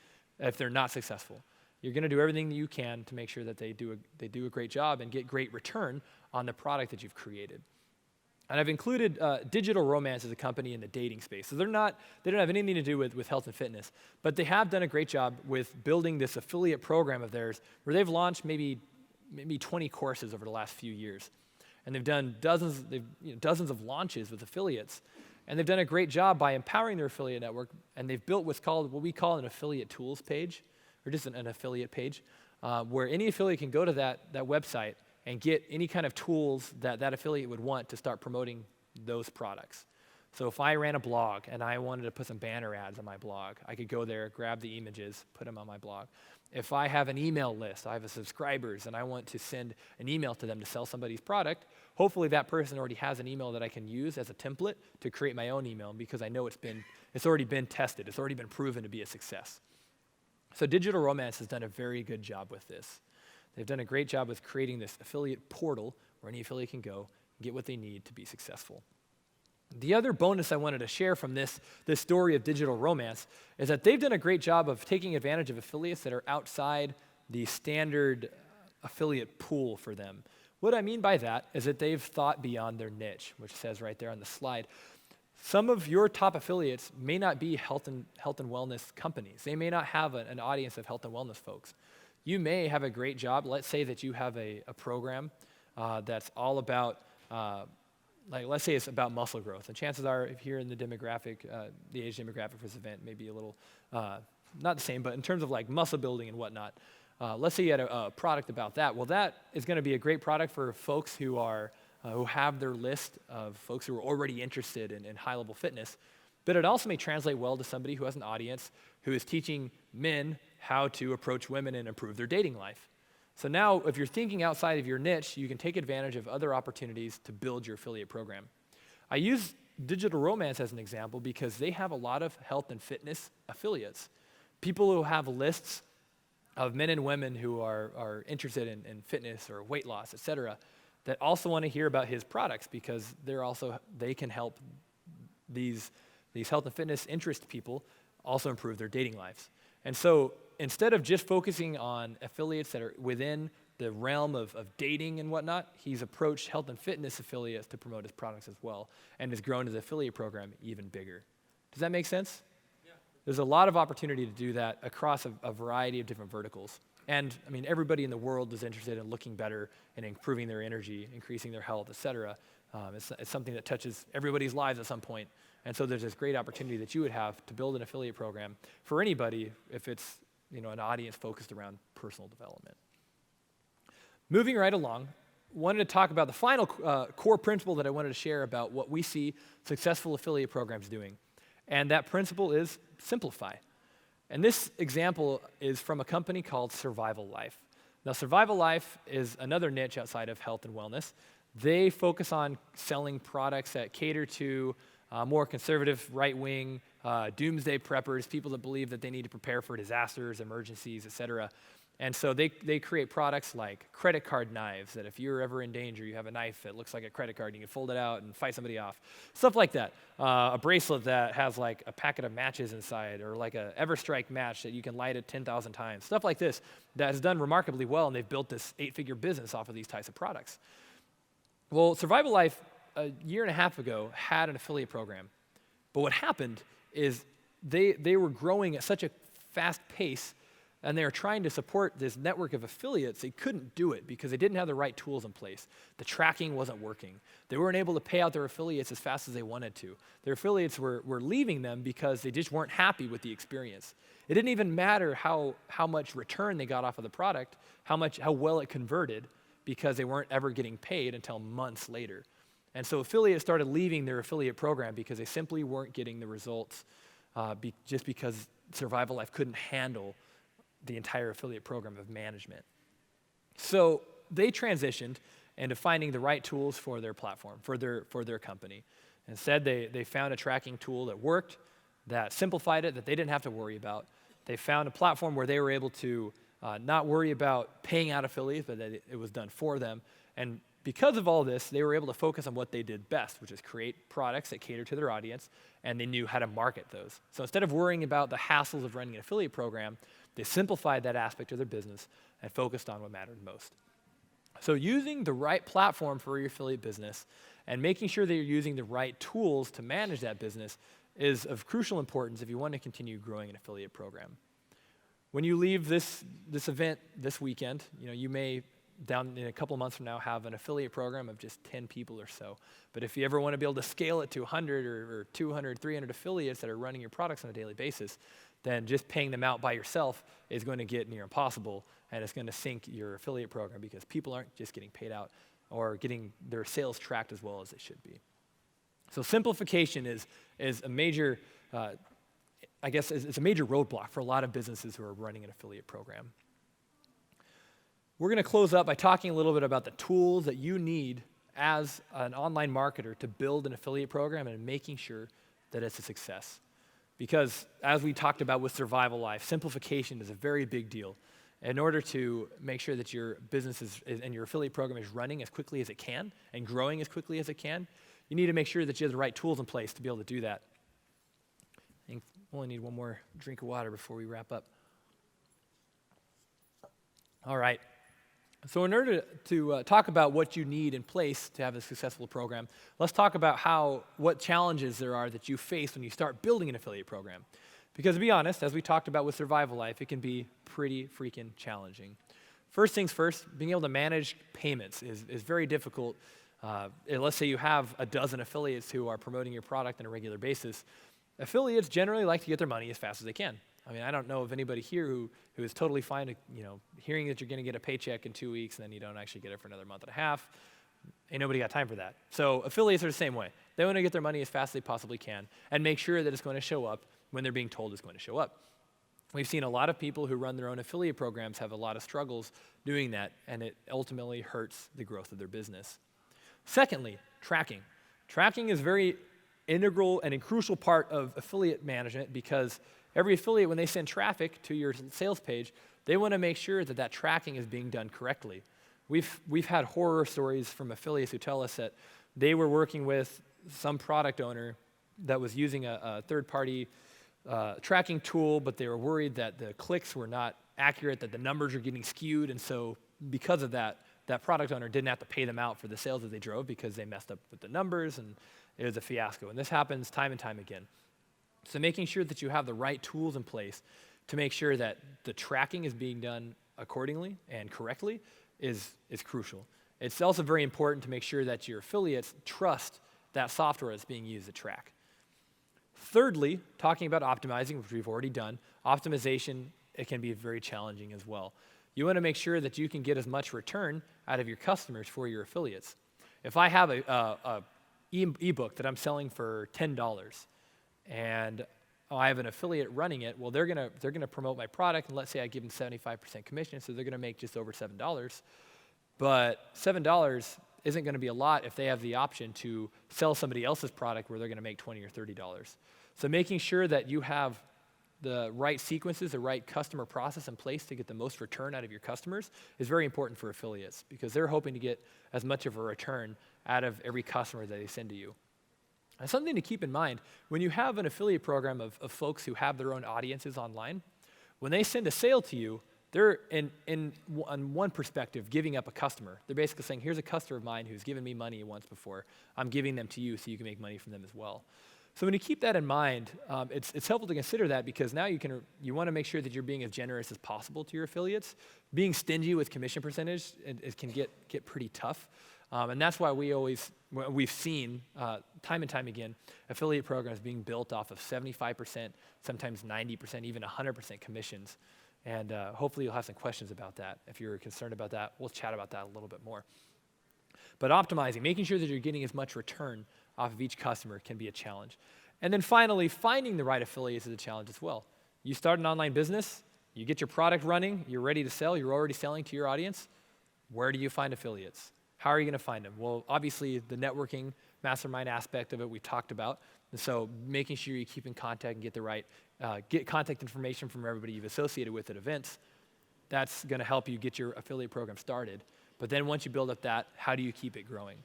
if they're not successful. You're going to do everything that you can to make sure that they do a great job and get great return on the product that you've created. And I've included Digital Romance as a company in the dating space. So they don't have anything to do with health and fitness, but they have done a great job with building this affiliate program of theirs where they've launched maybe 20 courses over the last few years. And they've done dozens of launches with affiliates. And they've done a great job by empowering their affiliate network, and they've built what we call an affiliate tools page, or just an affiliate page, where any affiliate can go to that website and get any kind of tools that affiliate would want to start promoting those products. So if I ran a blog and I wanted to put some banner ads on my blog, I could go there, grab the images, put them on my blog. If I have an email list, I have subscribers, and I want to send an email to them to sell somebody's product, hopefully that person already has an email that I can use as a template to create my own email because I know it's already been tested. It's already been proven to be a success. So Digital Romance has done a very good job with this. They've done a great job with creating this affiliate portal where any affiliate can go and get what they need to be successful. The other bonus I wanted to share from this story of Digital Romance is that they've done a great job of taking advantage of affiliates that are outside the standard affiliate pool for them. What I mean by that is that they've thought beyond their niche, which says right there on the slide. Some of your top affiliates may not be health and wellness companies. They may not have an audience of health and wellness folks. You may have a great job. Let's say that you have a program that's all about let's say it's about muscle growth. And chances are, if you're in the demographic, the age demographic for this event may be a little, not the same, but in terms of like muscle building and whatnot, let's say you had a product about that. Well, that is going to be a great product for folks who have their list of folks who are already interested in high-level fitness. But it also may translate well to somebody who has an audience who is teaching men how to approach women and improve their dating life. So now, if you're thinking outside of your niche, you can take advantage of other opportunities to build your affiliate program. I use Digital Romance as an example because they have a lot of health and fitness affiliates. People who have lists of men and women who are interested in fitness or weight loss, et cetera, that also want to hear about his products because they can help these health and fitness interest people also improve their dating lives. And so instead of just focusing on affiliates that are within the realm of dating and whatnot, he's approached health and fitness affiliates to promote his products as well and has grown his affiliate program even bigger. Does that make sense? Yeah. There's a lot of opportunity to do that across a variety of different verticals. And I mean, everybody in the world is interested in looking better and improving their energy, increasing their health, et cetera. It's something that touches everybody's lives at some point. And so there's this great opportunity that you would have to build an affiliate program for anybody if it's an audience focused around personal development. Moving right along, wanted to talk about the final core principle that I wanted to share about what we see successful affiliate programs doing. And that principle is simplify. And this example is from a company called Survival Life. Now, Survival Life is another niche outside of health and wellness. They focus on selling products that cater to more conservative, right-wing, doomsday preppers, people that believe that they need to prepare for disasters, emergencies, et cetera. And so they create products like credit card knives that if you're ever in danger, you have a knife that looks like a credit card, and you can fold it out and fight somebody off. Stuff like that. A bracelet that has like a packet of matches inside, or like a Everstrike match that you can light it 10,000 times. Stuff like this that has done remarkably well, and they've built this 8-figure business off of these types of products. Well, Survival Life, a year and a half ago, had an affiliate program. But what happened is they were growing at such a fast pace, and they were trying to support this network of affiliates. They couldn't do it because they didn't have the right tools in place. The tracking wasn't working. They weren't able to pay out their affiliates as fast as they wanted to. Their affiliates were leaving them because they just weren't happy with the experience. It didn't even matter how much return they got off of the product, how well it converted, because they weren't ever getting paid until months later. And so affiliates started leaving their affiliate program because they simply weren't getting the results just because Survival Life couldn't handle the entire affiliate program of management. So they transitioned into finding the right tools for their platform, for their company. Instead, they found a tracking tool that worked. that simplified it, that they didn't have to worry about. They found a platform where they were able to not worry about paying out affiliates, but that it was done for them. And because of all this, they were able to focus on what they did best, which is create products that cater to their audience, and they knew how to market those. So instead of worrying about the hassles of running an affiliate program, they simplified that aspect of their business and focused on what mattered most. So using the right platform for your affiliate business and making sure that you're using the right tools to manage that business is of crucial importance if you want to continue growing an affiliate program. When you leave this event this weekend, you may, down in a couple of months from now, have an affiliate program of just 10 people or so. But if you ever want to be able to scale it to 100 or 200, 300 affiliates that are running your products on a daily basis, then just paying them out by yourself is going to get near impossible, and it's going to sink your affiliate program because people aren't just getting paid out or getting their sales tracked as well as they should be. So simplification is a major, it's a major roadblock for a lot of businesses who are running an affiliate program. We're going to close up by talking a little bit about the tools that you need as an online marketer to build an affiliate program and making sure that it's a success. Because as we talked about with Survival Life, simplification is a very big deal. In order to make sure that your business and your affiliate program is running as quickly as it can and growing as quickly as it can, you need to make sure that you have the right tools in place to be able to do that. I think we only need one more drink of water before we wrap up. All right. So in order to talk about what you need in place to have a successful program, let's talk about what challenges there are that you face when you start building an affiliate program. Because to be honest, as we talked about with Survival Life, it can be pretty freaking challenging. First things first, being able to manage payments is very difficult. Let's say you have a dozen affiliates who are promoting your product on a regular basis. Affiliates generally like to get their money as fast as they can. I mean, I don't know of anybody here who is totally fine, hearing that you're going to get a paycheck in 2 weeks and then you don't actually get it for another month and a half. Ain't nobody got time for that. So affiliates are the same way. They want to get their money as fast as they possibly can and make sure that it's going to show up when they're being told it's going to show up. We've seen a lot of people who run their own affiliate programs have a lot of struggles doing that, and it ultimately hurts the growth of their business. Secondly, tracking. Tracking is very integral and a crucial part of affiliate management because every affiliate, when they send traffic to your sales page, they want to make sure that that tracking is being done correctly. We've had horror stories from affiliates who tell us that they were working with some product owner that was using a third-party tracking tool, but they were worried that the clicks were not accurate, that the numbers were getting skewed, and so because of that, that product owner didn't have to pay them out for the sales that they drove because they messed up with the numbers, and it was a fiasco. And this happens time and time again. So making sure that you have the right tools in place to make sure that the tracking is being done accordingly and correctly is crucial. It's also very important to make sure that your affiliates trust that software that's being used to track. Thirdly, talking about optimizing, which we've already done, optimization, it can be very challenging as well. You want to make sure that you can get as much return out of your customers for your affiliates. If I have a ebook that I'm selling for $10 and I have an affiliate running it, well, they're gonna promote my product, and let's say I give them 75% commission, so they're gonna make just over $7. But $7 isn't gonna be a lot if they have the option to sell somebody else's product where they're gonna make $20 or $30. So making sure that you have the right sequences, the right customer process in place to get the most return out of your customers is very important for affiliates because they're hoping to get as much of a return out of every customer that they send to you. And something to keep in mind, when you have an affiliate program of folks who have their own audiences online, when they send a sale to you, they're, on one perspective, giving up a customer. They're basically saying, here's a customer of mine who's given me money once before. I'm giving them to you so you can make money from them as well. So when you keep that in mind, it's helpful to consider that because now you want to make sure that you're being as generous as possible to your affiliates. Being stingy with commission percentage, it can get pretty tough. And that's why we've seen time and time again affiliate programs being built off of 75%, sometimes 90%, even 100% commissions. And hopefully you'll have some questions about that. If you're concerned about that, we'll chat about that a little bit more. But optimizing, making sure that you're getting as much return off of each customer can be a challenge. And then finally, finding the right affiliates is a challenge as well. You start an online business, you get your product running, you're ready to sell, you're already selling to your audience. Where do you find affiliates? How are you going to find them? Well, obviously, the networking mastermind aspect of it we talked about. And so making sure you keep in contact and get the right, get contact information from everybody you've associated with at events, that's going to help you get your affiliate program started. But then once you build up that, how do you keep it growing?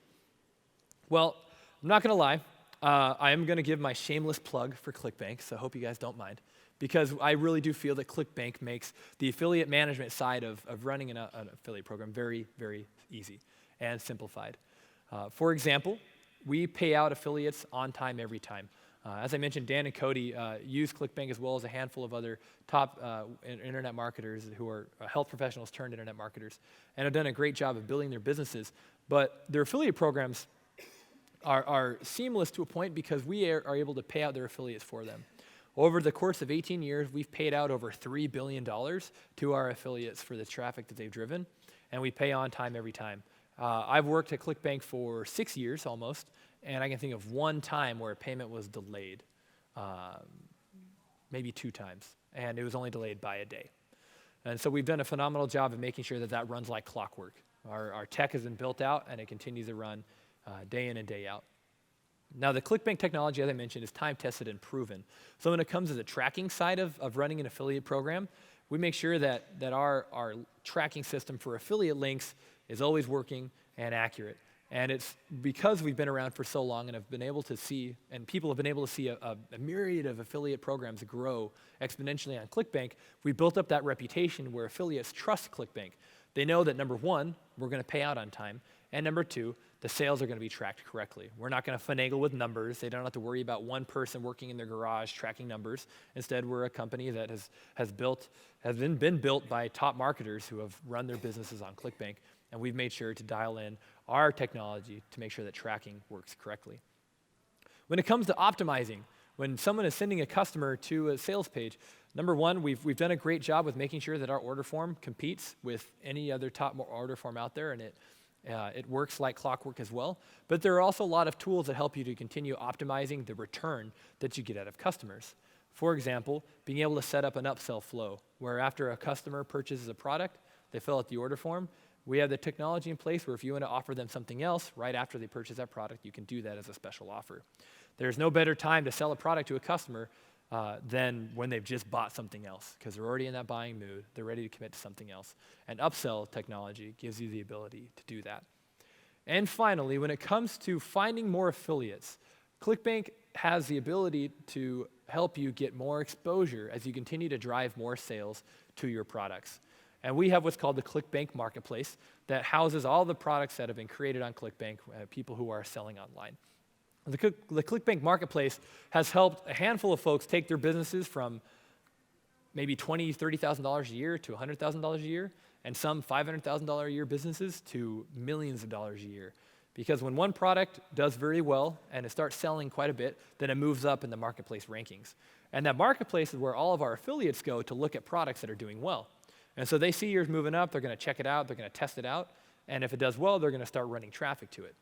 Well, I'm not going to lie. I am going to give my shameless plug for Clickbank, so I hope you guys don't mind, because I really do feel that Clickbank makes the affiliate management side of running an affiliate program very, very easy and simplified. For example, we pay out affiliates on time every time. As I mentioned, Dan and Cody use Clickbank as well as a handful of other top internet marketers who are health professionals turned internet marketers, and have done a great job of building their businesses. But their affiliate programs are seamless to a point because we are able to pay out their affiliates for them. Over the course of 18 years, we've paid out over $3 billion to our affiliates for the traffic that they've driven, and we pay on time every time. I've worked at Clickbank for 6 years almost, and I can think of one time where a payment was delayed, maybe 2 times, and it was only delayed by a day. And so we've done a phenomenal job of making sure that that runs like clockwork. Our tech has been built out, and it continues to run day in and day out. Now, the Clickbank technology, as I mentioned, is time-tested and proven. So when it comes to the tracking side of running an affiliate program, we make sure that our tracking system for affiliate links is always working and accurate. And it's because we've been around for so long and have been able to see, and people have been able to see a myriad of affiliate programs grow exponentially on Clickbank, we built up that reputation where affiliates trust Clickbank. They know that, number one, we're going to pay out on time, and number two, the sales are going to be tracked correctly. We're not going to finagle with numbers. They don't have to worry about one person working in their garage tracking numbers. Instead, we're a company that has been built by top marketers who have run their businesses on Clickbank, and we've made sure to dial in our technology to make sure that tracking works correctly. When it comes to optimizing, when someone is sending a customer to a sales page, number one, we've done a great job with making sure that our order form competes with any other top order form out there, and it works like clockwork as well. But there are also a lot of tools that help you to continue optimizing the return that you get out of customers. For example, being able to set up an upsell flow, where after a customer purchases a product, they fill out the order form. We have the technology in place where if you want to offer them something else right after they purchase that product, you can do that as a special offer. There's no better time to sell a product to a customer than when they've just bought something else, because they're already in that buying mood. They're ready to commit to something else. And upsell technology gives you the ability to do that. And finally, when it comes to finding more affiliates, Clickbank has the ability to help you get more exposure as you continue to drive more sales to your products. And we have what's called the Clickbank Marketplace that houses all the products that have been created on Clickbank, people who are selling online. The Clickbank Marketplace has helped a handful of folks take their businesses from maybe $20,000, $30,000 a year to $100,000 a year, and some $500,000 a year businesses to millions of dollars a year. Because when one product does very well and it starts selling quite a bit, then it moves up in the marketplace rankings. And that marketplace is where all of our affiliates go to look at products that are doing well. And so they see yours moving up, they're going to check it out, they're going to test it out, and if it does well, they're going to start running traffic to it.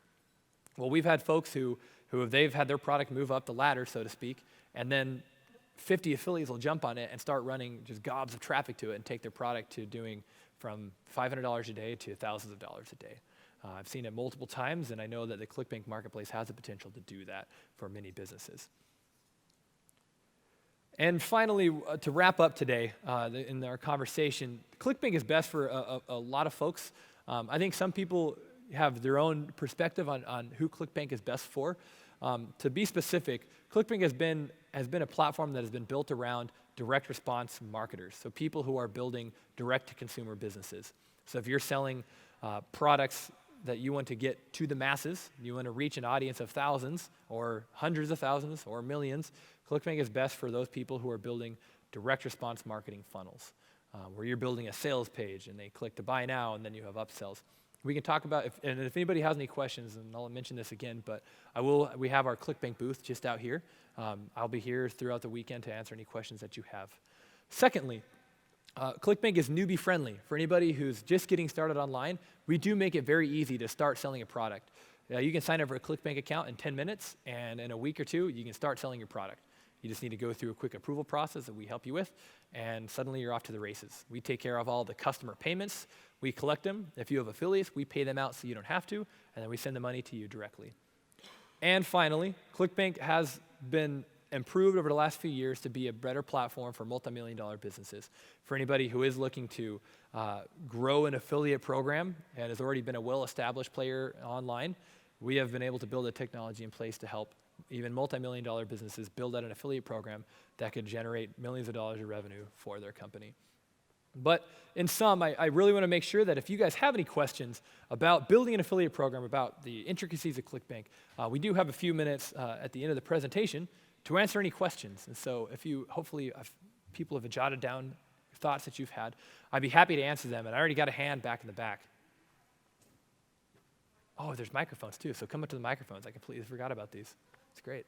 Well, we've had folks who they've had their product move up the ladder, so to speak, and then 50 affiliates will jump on it and start running just gobs of traffic to it and take their product to doing from $500 a day to thousands of dollars a day. I've seen it multiple times, and I know that the Clickbank Marketplace has the potential to do that for many businesses. And finally, to wrap up today in our conversation, Clickbank is best for a lot of folks. I think some people have their own perspective on who Clickbank is best for. To be specific, Clickbank has been a platform that has been built around direct response marketers, so people who are building direct-to-consumer businesses. So if you're selling products that you want to get to the masses, you want to reach an audience of thousands or hundreds of thousands or millions, Clickbank is best for those people who are building direct response marketing funnels, where you're building a sales page and they click to buy now and then you have upsells. We can talk about, if anybody has any questions, and I'll mention this again, but we have our Clickbank booth just out here. I'll be here throughout the weekend to answer any questions that you have. Secondly, Clickbank is newbie friendly. For anybody who's just getting started online, we do make it very easy to start selling a product. You can sign up for a Clickbank account in 10 minutes, and in a week or two, you can start selling your product. You just need to go through a quick approval process that we help you with, and suddenly you're off to the races. We take care of all the customer payments. We collect them. If you have affiliates, we pay them out so you don't have to, and then we send the money to you directly. And finally, Clickbank has been improved over the last few years to be a better platform for multi-million-dollar businesses. For anybody who is looking to grow an affiliate program and has already been a well-established player online, we have been able to build a technology in place to help even multi-million-dollar businesses build out an affiliate program that could generate millions of dollars of revenue for their company. But in sum, I really want to make sure that if you guys have any questions about building an affiliate program, about the intricacies of Clickbank, we do have a few minutes at the end of the presentation to answer any questions. And so hopefully people have jotted down thoughts that you've had, I'd be happy to answer them. And I already got a hand back in the back. Oh, there's microphones too, so come up to the microphones. I completely forgot about these. It's great.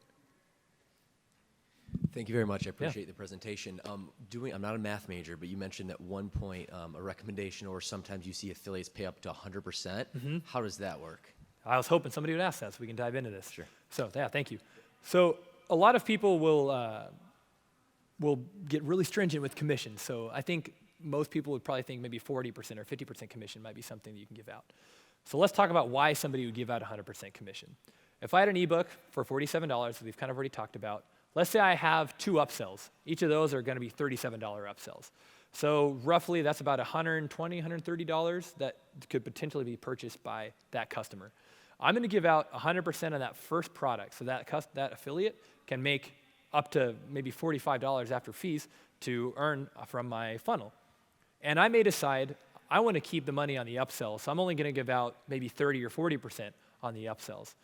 Thank you very much. I appreciate the presentation. I'm not a math major, but you mentioned at one point a recommendation, or sometimes you see affiliates pay up to 100%. Mm-hmm. How does that work? I was hoping somebody would ask that so we can dive into this. Sure. So yeah, thank you. So a lot of people will get really stringent with commissions. So I think most people would probably think maybe 40% or 50% commission might be something that you can give out. So let's talk about why somebody would give out 100% commission. If I had an ebook for $47, as we've kind of already talked about, let's say I have 2 upsells. Each of those are going to be $37 upsells. So roughly that's about $120, $130 that could potentially be purchased by that customer. I'm going to give out 100% on that first product, so that affiliate can make up to maybe $45 after fees to earn from my funnel. And I may decide I want to keep the money on the upsells, so I'm only going to give out maybe 30 or 40% on the upsells.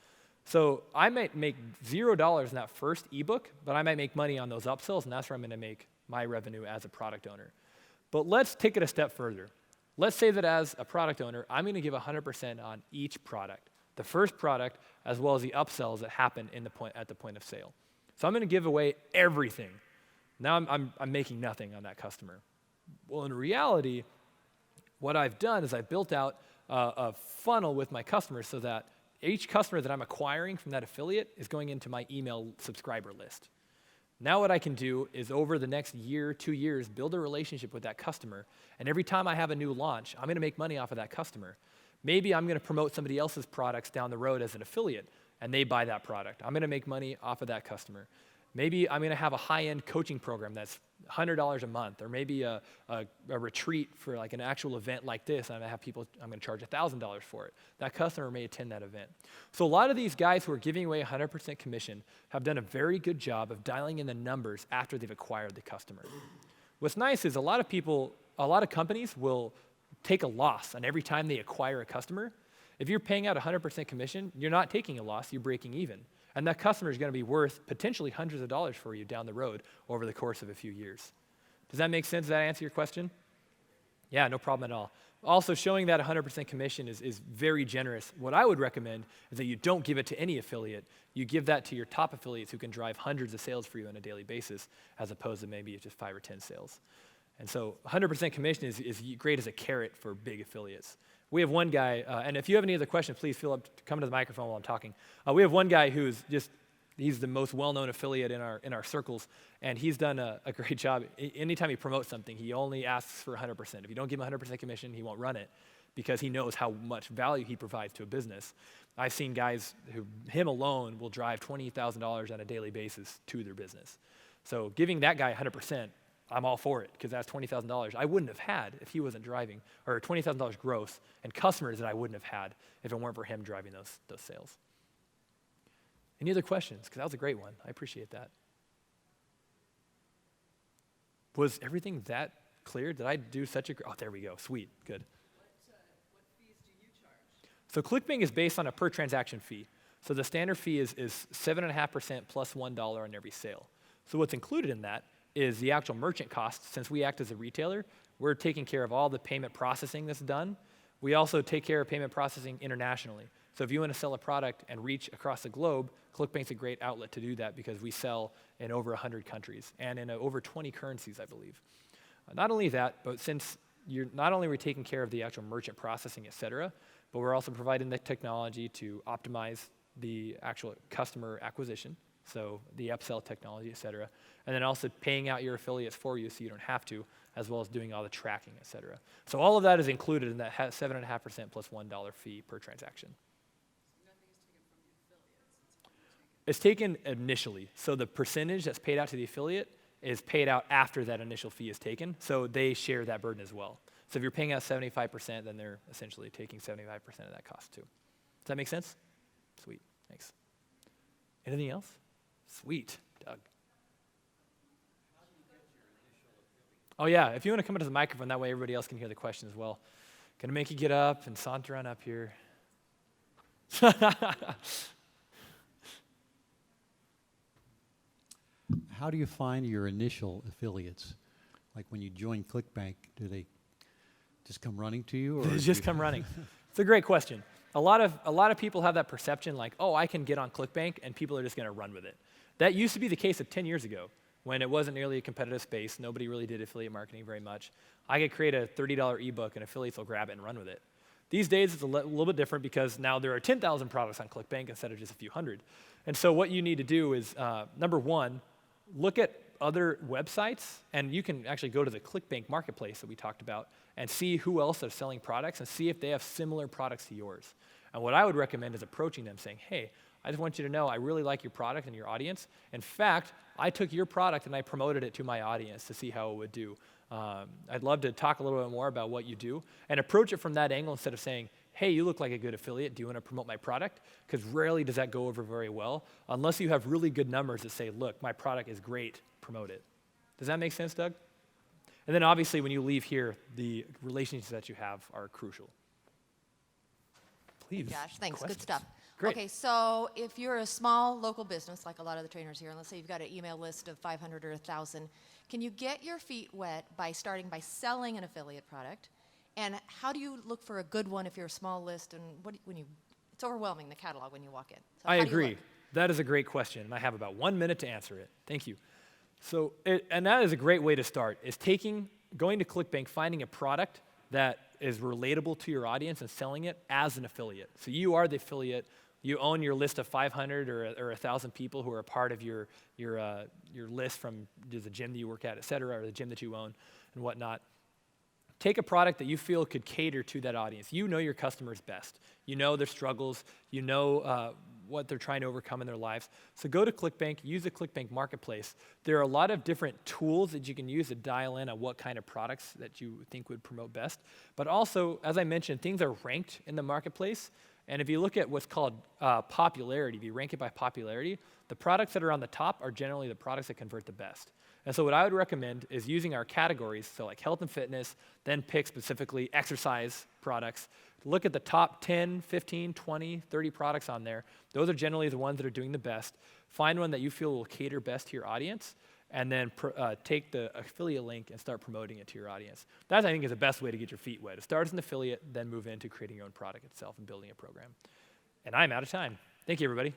So I might make $0 in that first ebook, but I might make money on those upsells, and that's where I'm going to make my revenue as a product owner. But let's take it a step further. Let's say that as a product owner, I'm going to give 100% on each product, the first product as well as the upsells that happen at the point of sale. So I'm going to give away everything. Now I'm making nothing on that customer. Well, in reality, what I've done is I've built out a funnel with my customers so that each customer that I'm acquiring from that affiliate is going into my email subscriber list. Now what I can do is over the next year, 2 years, build a relationship with that customer. And every time I have a new launch, I'm going to make money off of that customer. Maybe I'm going to promote somebody else's products down the road as an affiliate, and they buy that product. I'm going to make money off of that customer. Maybe I'm going to have a high-end coaching program that's $100 a month, or maybe a retreat for like an actual event like this, and I'm going to charge $1,000 for it. That customer may attend that event. So a lot of these guys who are giving away 100% commission have done a very good job of dialing in the numbers after they've acquired the customer. What's nice is a lot of companies will take a loss on every time they acquire a customer. If you're paying out 100% commission, you're not taking a loss, you're breaking even. And that customer is going to be worth potentially hundreds of dollars for you down the road over the course of a few years. Does that make sense? Does that answer your question? Yeah, no problem at all. Also, showing that 100% commission is very generous. What I would recommend is that you don't give it to any affiliate. You give that to your top affiliates who can drive hundreds of sales for you on a daily basis, as opposed to maybe just 5 or 10 sales. And so 100% commission is great as a carrot for big affiliates. We have one guy, and if you have any other questions, please feel up to come to the microphone while I'm talking. We have one guy he's the most well-known affiliate in our circles, and he's done a great job. Anytime he promotes something, he only asks for 100%. If you don't give him 100% commission, he won't run it because he knows how much value he provides to a business. I've seen guys him alone will drive $20,000 on a daily basis to their business. So giving that guy 100%, I'm all for it because that's $20,000 I wouldn't have had if he wasn't driving, or $20,000 gross, and customers that I wouldn't have had if it weren't for him driving those sales. Any other questions? Because that was a great one. I appreciate that. Was everything that clear? Did I do such a? Oh, there we go. Sweet. Good. What fees do you charge? So Clickbank is based on a per transaction fee. So the standard fee is 7.5% plus $1 on every sale. So what's included in that is the actual merchant cost. Since we act as a retailer, we're taking care of all the payment processing that's done. We also take care of payment processing internationally. So if you want to sell a product and reach across the globe, Clickbank's a great outlet to do that because we sell in over 100 countries and in over 20 currencies, I believe. Not only that, but since not only are we taking care of the actual merchant processing, et cetera, but we're also providing the technology to optimize the actual customer acquisition, so the upsell technology, et cetera, and then also paying out your affiliates for you so you don't have to, as well as doing all the tracking, et cetera. So all of that is included in that 7.5% plus $1 fee per transaction. So nothing is taken from the affiliates. It's all taken. It's taken initially. So the percentage that's paid out to the affiliate is paid out after that initial fee is taken. So they share that burden as well. So if you're paying out 75%, then they're essentially taking 75% of that cost too. Does that make sense? Sweet, thanks. Anything else? Sweet, Doug. Oh yeah, if you want to come into the microphone, that way everybody else can hear the question as well. Gonna make you get up and saunter on up here. How do you find your initial affiliates? Like when you join Clickbank, do they just come running to you? Or They just come running. It's a great question. A lot of people have that perception like, oh, I can get on Clickbank and people are just going to run with it. That used to be the case of 10 years ago when it wasn't nearly a competitive space. Nobody really did affiliate marketing very much. I could create a $30 ebook and affiliates will grab it and run with it. These days, it's a little bit different because now there are 10,000 products on Clickbank instead of just a few hundred. And so what you need to do is, number one, look at other websites, and you can actually go to the Clickbank Marketplace that we talked about and see who else are selling products and see if they have similar products to yours. And what I would recommend is approaching them saying, hey, I just want you to know I really like your product and your audience. In fact, I took your product and I promoted it to my audience to see how it would do. I'd love to talk a little bit more about what you do and approach it from that angle instead of saying, hey, you look like a good affiliate. Do you want to promote my product? Because rarely does that go over very well unless you have really good numbers that say, look, my product is great, promote it. Does that make sense, Doug? And then obviously when you leave here, the relationships that you have are crucial. Please. Josh, thanks. Questions. Good stuff. Great. Okay, so if you're a small local business, like a lot of the trainers here, and let's say you've got an email list of 500 or 1,000, can you get your feet wet by starting by selling an affiliate product? And how do you look for a good one if you're a small list? And it's overwhelming, the catalog, when you walk in. So I how do you agree. look? That is a great question, and I have about 1 minute to answer it. Thank you. So, and that is a great way to start, is going to Clickbank, finding a product that is relatable to your audience and selling it as an affiliate. So you are the affiliate. You own your list of 500 or 1,000 people who are a part of your list from the gym that you work at, et cetera, or the gym that you own and whatnot. Take a product that you feel could cater to that audience. You know your customers best. You know their struggles. You know what they're trying to overcome in their lives. So go to Clickbank, use the Clickbank Marketplace. There are a lot of different tools that you can use to dial in on what kind of products that you think would promote best. But also, as I mentioned, things are ranked in the marketplace. And if you look at what's called popularity, if you rank it by popularity, the products that are on the top are generally the products that convert the best. And so what I would recommend is using our categories, so like health and fitness, then pick specifically exercise products. Look at the top 10, 15, 20, 30 products on there. Those are generally the ones that are doing the best. Find one that you feel will cater best to your audience, and then take the affiliate link and start promoting it to your audience. That, I think, is the best way to get your feet wet. Start as an affiliate, then move into creating your own product itself and building a program. And I'm out of time. Thank you, everybody.